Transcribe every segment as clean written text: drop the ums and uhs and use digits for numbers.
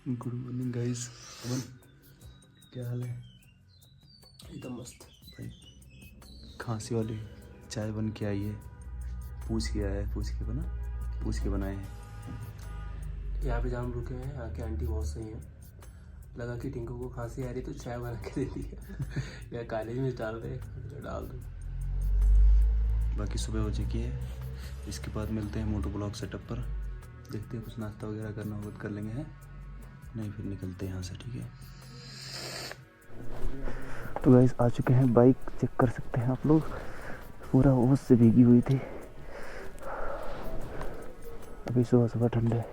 Good morning guys. अमन क्या हाल है? एकदम मस्त भाई खांसी वाली चाय बन के आई है। पूछ के बनाए हैं। यहाँ पे जहाँ हम रुके हैं यहाँ के आंटी बहुत सही हैं। लगा कि टिंकू को खांसी आ रही तो चाय बना के दे दी है या कॉलेज में डाल दो। बाकी सुबह हो चुकी है। इसके बाद मिलते हैं मोटो ब्लॉग सेटअप पर। देखते हैं कुछ नाश्ता वगैरह करना होगा तो कर लेंगे हैं, नहीं फिर निकलते हैं यहाँ से। ठीक है तो गाइस आ चुके हैं। बाइक चेक कर सकते हैं आप लोग, पूरा ओस से भीगी हुई थी। अभी सुबह सुबह ठंडे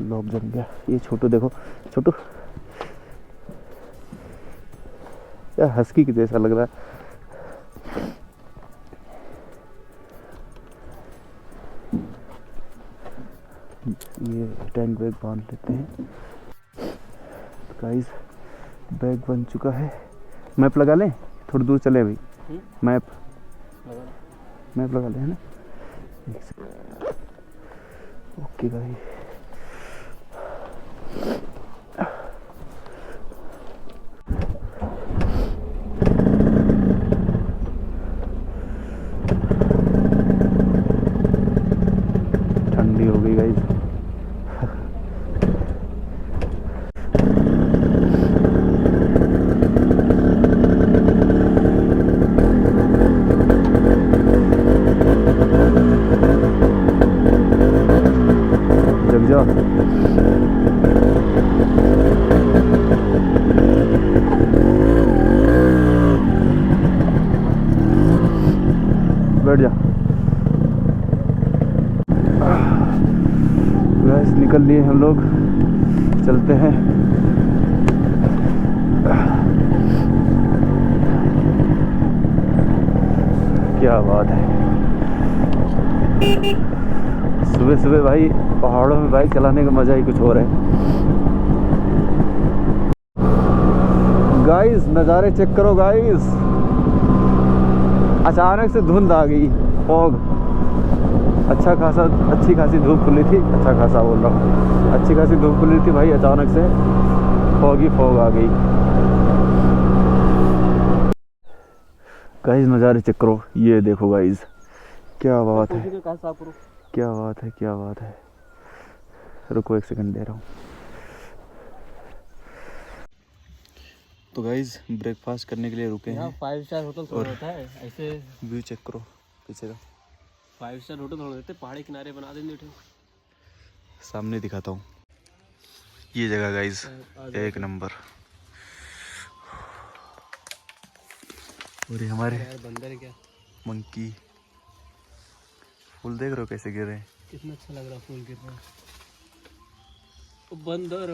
लॉक जम गया। ये छोटू देखो, छोटू यार हस्की की जैसा लग रहा है। ये टैंक बैग बांध लेते हैं। गाइस बैग बन चुका है। मैप लगा लें, थोड़ी दूर चले अभी। मैप लगा लें है ना। ओके भाई ठंडी हो गई गाइस। जग जाओ। बैठ जा। गैस निकल लिए हम लोग, चलते हैं। क्या बात है, सुबह सुबह भाई पहाड़ों में बाइक चलाने का मजा ही कुछ और है। गाइस नज़ारे चेक करो गाइस। अचानक से धुंध आ गई, फॉग। अच्छी खासी धूप खुली थी। अच्छा खासा बोल रहा हूँ, अच्छी खासी धूप खुली थी भाई। अचानक से फॉग आ गई। गाइस नज़ारे चेक करो, ये देखो गाइस, क्या बात है, क्या बात है। रुको एक सेकंड दे रहा हूँ। तो गाइस ब्रेकफास्ट करने के लिए रुके हैं। 5 स्टार होटल थोड़ा होता है ऐसे। व्यू चेक करो पीछे का। 5 स्टार होटल थोड़ा देते, पहाड़ी किनारे बना देंगे। सामने दिखाता हूँ ये जगह गाइस, एक नंबर। और ये हमारे बंदर है क्या, मंकी। फूल देख रहे हो कैसे गिर रहे हैं, कितना अच्छा लग रहा फूल गिर रहा। बंदर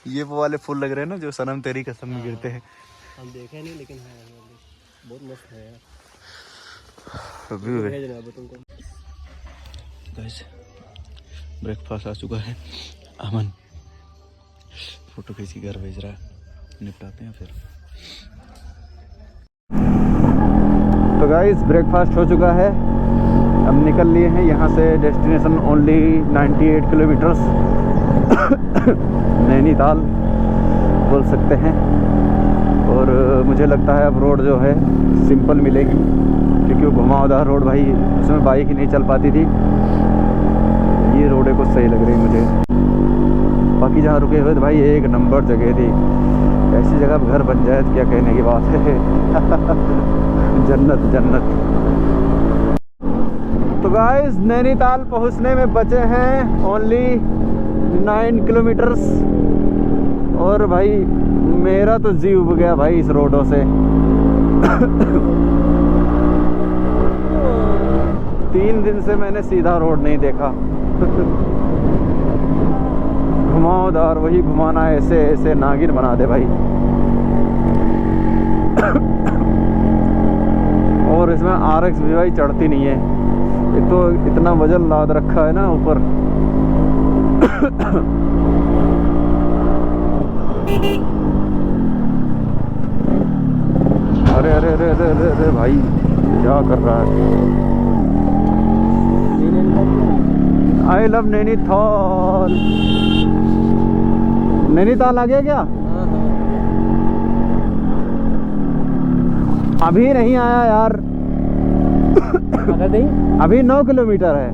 ये वो वाले फूल लग रहे हैं ना जो सनम तेरी कसम में गिरते हैं। हम देखे नहीं लेकिन है बहुत मस्त है यार। तुमको गाइस ब्रेकफास्ट आ चुका है। अमन फोटो खींच के घर भेज रहा है, निपटाते हैं फिर। तो गाइस ब्रेकफास्ट हो चुका है। हम निकल लिए हैं यहाँ से। डेस्टिनेशन ओनली 98 किलोमीटर्स नैनीताल बोल सकते हैं। और मुझे लगता है अब रोड जो है सिंपल मिलेगी, क्योंकि वो घुमावदार रोड भाई, उसमें बाइक ही नहीं चल पाती थी। ये रोडें कुछ सही लग रही मुझे। बाकी जहाँ रुके हुए भाई एक नंबर जगह थी। ऐसी जगह पर घर बन जाए तो क्या कहने की बात है। जन्नत जन्नत। तो गाइस नैनीताल पहुँचने में बचे हैं ओनली 9 किलोमीटर्स। और भाई मेरा तो जी उब गया भाई इस रोडों से। 3 दिन से मैंने सीधा रोड नहीं देखा। घुमावदार, वही घुमाना ऐसे ऐसे नागिन बना दे भाई। और इसमें RX भी भाई चढ़ती नहीं है। एक तो इतना वजन लाद रखा है ना ऊपर। अरे अरे अरे अरे अरे भाई क्या कर रहा है। I love Nainital. नैनीताल आ गया क्या? हाँ हाँ। अभी नहीं आया यार। अगर नहीं अभी 9 किलोमीटर है।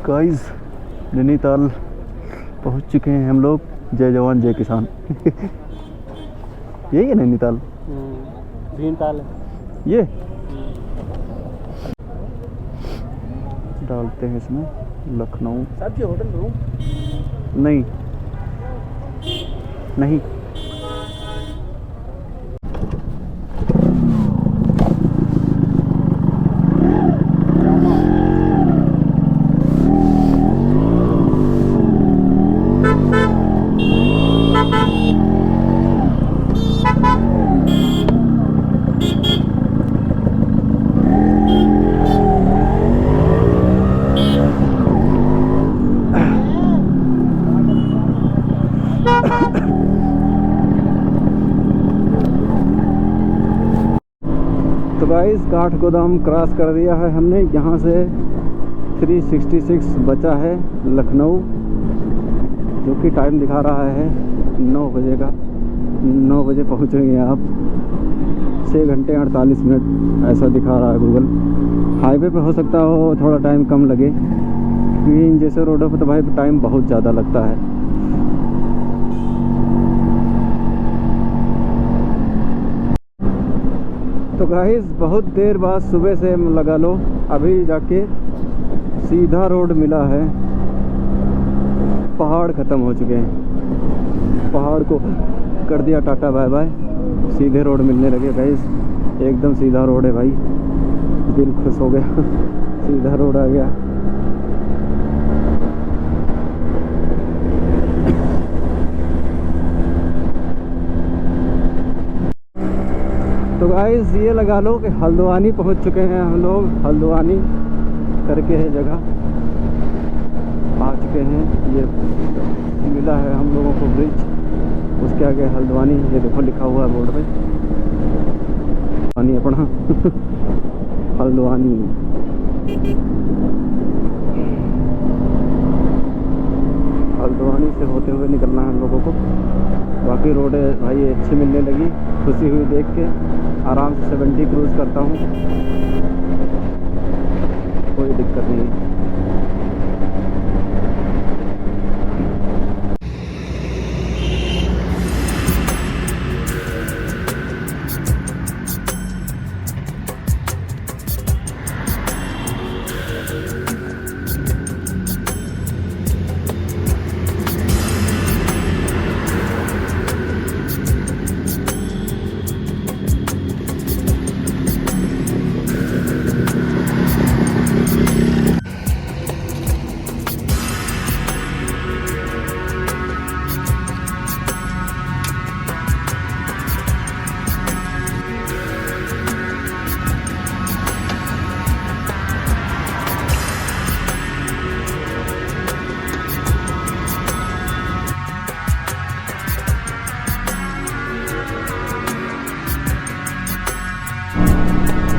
गाइस नैनीताल पहुंच चुके हैं हम लोग। जय जवान जय किसान। यही है नैनीताल। भीमताल है ये डालते हैं इसमें लखनऊ। साहब होटल रूम नहीं नहीं तो गाइस काठगोदाम क्रॉस कर दिया है हमने। यहाँ से 366 बचा है लखनऊ, जो कि टाइम दिखा रहा है 9 बजे का। 9 बजे पहुँचेंगे आप। 6 घंटे 48 मिनट ऐसा दिखा रहा है गूगल। हाईवे पे हो सकता हो थोड़ा टाइम कम लगे, क्योंकि इन जैसे रोडों पर तो भाई टाइम बहुत ज़्यादा लगता है। तो गाइस बहुत देर बाद सुबह से लगा लो अभी जाके सीधा रोड मिला है। पहाड़ ख़त्म हो चुके हैं, पहाड़ को कर दिया टाटा बाय बाय। सीधे रोड मिलने लगे गाइस। एकदम सीधा रोड है भाई, दिल खुश हो गया। सीधा रोड आ गया। तो गाइस ये लगा लो कि हल्द्वानी पहुंच चुके हैं हम लोग। हल्द्वानी करके है जगह, आ चुके हैं। ये मिला है हम लोगों को ब्रिज, उसके आगे हल्द्वानी। ये देखो लिखा हुआ है बोर्ड पे पानी अपना। हल्द्वानी। हल्द्वानी से होते हुए निकलना है हम लोगों को। बाकी रोड भाई अच्छी मिलने लगी, खुशी हुई देख के। आराम से 70 क्रूज़ करता हूँ, कोई दिक्कत नहीं।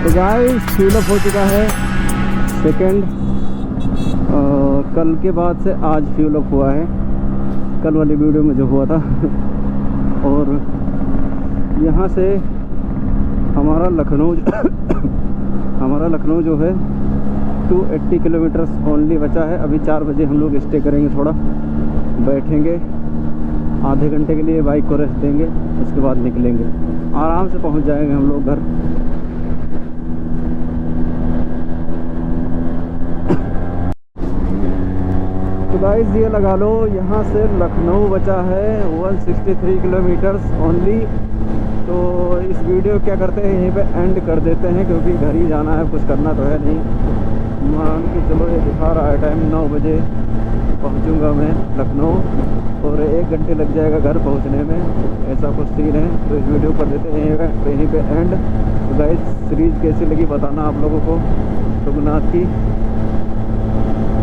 तो गाइस फ्यूल अप हो चुका है सेकंड। कल के बाद से आज फ्यूल अप हुआ है, कल वाली वीडियो में जो हुआ था। और यहाँ से हमारा लखनऊ जो है 280 किलोमीटर्स ओनली बचा है। अभी 4 बजे हम लोग स्टे करेंगे, थोड़ा बैठेंगे, आधे घंटे के लिए बाइक को रेस्ट देंगे, उसके बाद निकलेंगे। आराम से पहुँच जाएंगे हम लोग घर। तो गाइस ये लगा लो यहाँ से लखनऊ बचा है 163 किलोमीटर्स ओनली। तो इस वीडियो क्या करते हैं यहीं पे एंड कर देते हैं, क्योंकि घर ही जाना है, कुछ करना तो है नहीं। मान के चलो ये दिखा रहा है टाइम 9 बजे पहुँचूँगा मैं लखनऊ, और 1 घंटे लग जाएगा घर पहुँचने में। ऐसा कुछ सीन है। तो इस वीडियो कर देते हैं यहीं पे एंड। तो गाइस सीरीज़ कैसी लगी बताना आप लोगों को रघुनाथ की,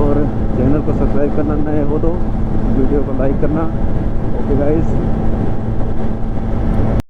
और चैनल को सब्सक्राइब करना नए हो तो वीडियो को लाइक करना। Okay guys.